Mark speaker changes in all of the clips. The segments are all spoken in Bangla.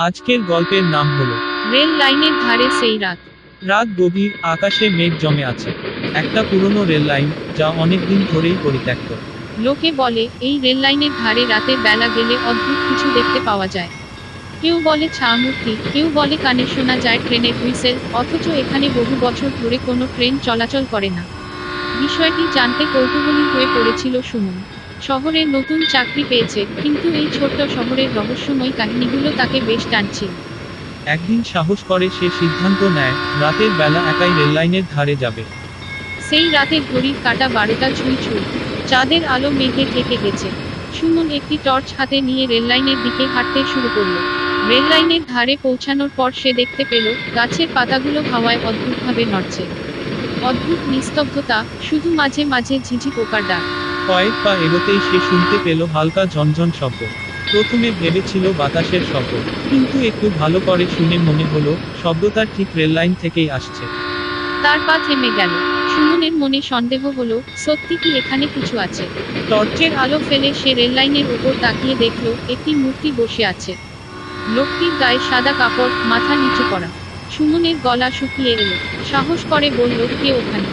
Speaker 1: আজকের গল্পের নাম হলো
Speaker 2: রেল লাইনের ধারে সেই রাত।
Speaker 1: রাত গভীর, আকাশে মেঘ জমে আছে। একটা পুরনো রেল লাইন, যা অনেকদিন ধরেই পরিত্যক্ত।
Speaker 2: লোকে বলে এই রেল লাইনের ধারে রাতের বেলা গেলে অদ্ভুত কিছু দেখতে পাওয়া যায়। কেউ বলে ছায়ামূর্তি, কেউ বলে কানে শোনা যায় ট্রেনের হুইসেল, অথচ এখানে বহু বছর ধরে কোনো ট্রেন চলাচল করে না। বিষয়টি জানতে কৌতূহলী হয়ে পড়েছিল সুমন। শহরের নতুন চাকরি পেয়েছে, কিন্তু এই ছোট্ট শহরের রহস্যময় কাহিনীগুলো তাকে বেশ টানছিল।
Speaker 1: একদিন সাহস করে সে সিদ্ধান্ত নেয়, রাতের বেলা একাই রেললাইনের ধারে যাবে।
Speaker 2: সেই রাতে ঘড়ির কাঁটা 12টা ছুঁই ছুঁই, চাঁদের আলো মেঘে ঢেকে গেছে। সুমন একটি টর্চ হাতে নিয়ে রেললাইনের দিকে হাঁটতে শুরু করলো। রেললাইনের ধারে পৌঁছানোর পর সে দেখতে পেল, গাছের পাতাগুলো হাওয়ায় অদ্ভুতভাবে নড়ছে। অদ্ভুত নিস্তব্ধতা, শুধু মাঝে মাঝে ঝিঝি পোকার ডাক।
Speaker 1: কয়েক পা এগোতেই সে শুনতে পেল হালকা ঝনঝন শব্দ। প্রথমে ভেবেছিল বাতাসের শব্দ, কিন্তু একটু ভালো করে শুনে মনে হলো শব্দটা ঠিক রেললাইন থেকেই আসছে।
Speaker 2: তার পা থেমে গেল। সুমনের মনে সন্দেহ হলো, সত্যি কি এখানে কিছু আছে। টর্চের আলো ফেলে সে রেললাইনের উপর তাকিয়ে দেখল, একটি মূর্তি বসে আছে। লোকটির গায়ে সাদা কাপড়, মাথা নিচু করা। সুমনের গলা শুকিয়ে এলো। সাহস করে বলল, কে ওখানে?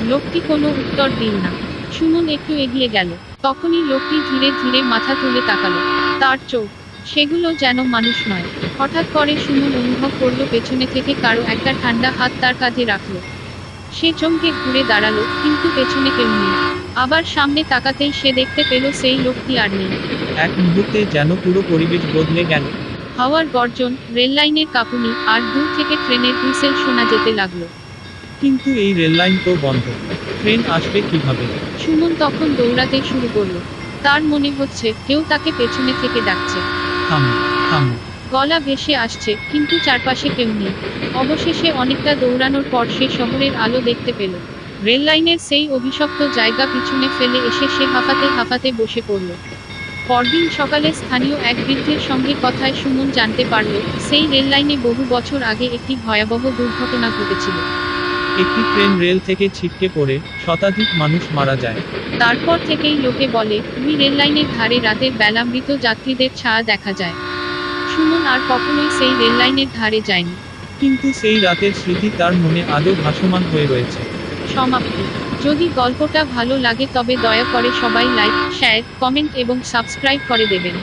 Speaker 2: লোকটি কোনো উত্তর দিল না। সুমন একটু এগিয়ে গেল। তখনই লোকটি ধীরে ধীরে মাথা তুলে তাকালো। তার চোখ, সেগুলো যেন মানুষ নয়। হঠাৎ করে সুমন অনুভব করলো পেছনে থেকে কারো একটা ঠান্ডা হাত তার কাঁধে রাখলো। সে চমকে ঘুরে দাঁড়ালো, কিন্তু পেছনে কেউ নেই। আবার সামনে তাকাতেই সে দেখতে পেল সেই লোকটি আর নেই।
Speaker 1: এক মুহূর্তে যেন পুরো পরিবেশ বদলে গেল।
Speaker 2: হাওয়ার গর্জন, রেললাইনের কাঁপুনি, আর দূর থেকে ট্রেনের হুইসেল শোনা যেতে লাগলো।
Speaker 1: কিন্তু এই রেললাইন তো বন্ধ, ট্রেন আসবে কিভাবে?
Speaker 2: সুমন তখন দৌড়াতে শুরু করলো। তার মনে হচ্ছে কেউ তাকে পেছনে থেকে ডাকছে।
Speaker 1: থামো, থামো।
Speaker 2: গলা ভেসে আসছে, কিন্তু চারপাশে কেউ নেই। অবশেষে অনেকটা দৌড়ানোর পর সে শহরের আলো দেখতে পেল। রেললাইনের সেই অভিশপ্ত জায়গা পিছনে ফেলে এসে সে হাঁপাতে হাঁপাতে বসে পড়ল। পরদিন সকালে স্থানীয় এক বৃদ্ধের সঙ্গে কথায় সুমন জানতে পারল, সেই রেললাইনে বহু বছর আগে একটি ভয়াবহ দুর্ঘটনা ঘটেছিল।
Speaker 1: একটি ট্রেন রেল থেকে ছিটকে পড়ে শতাধিক মানুষ মারা যায়।
Speaker 2: তারপর থেকেই লোকে বলে, ওই রেললাইনের ধারে রাতের বেলা মৃত যাত্রীদের ছায়া দেখা যায়। সুমন আর কখনোই সেই রেললাইনের ধারে যায়নি।
Speaker 1: কিন্তু সেই রাতের স্মৃতি তার মনে আজও ভাসমান হয়ে রয়েছে।
Speaker 2: সমাপ্তি। যদি গল্পটা ভালো লাগে তবে দয়া করে সবাই লাইক, শেয়ার, কমেন্ট এবং সাবস্ক্রাইব করে দেবেন।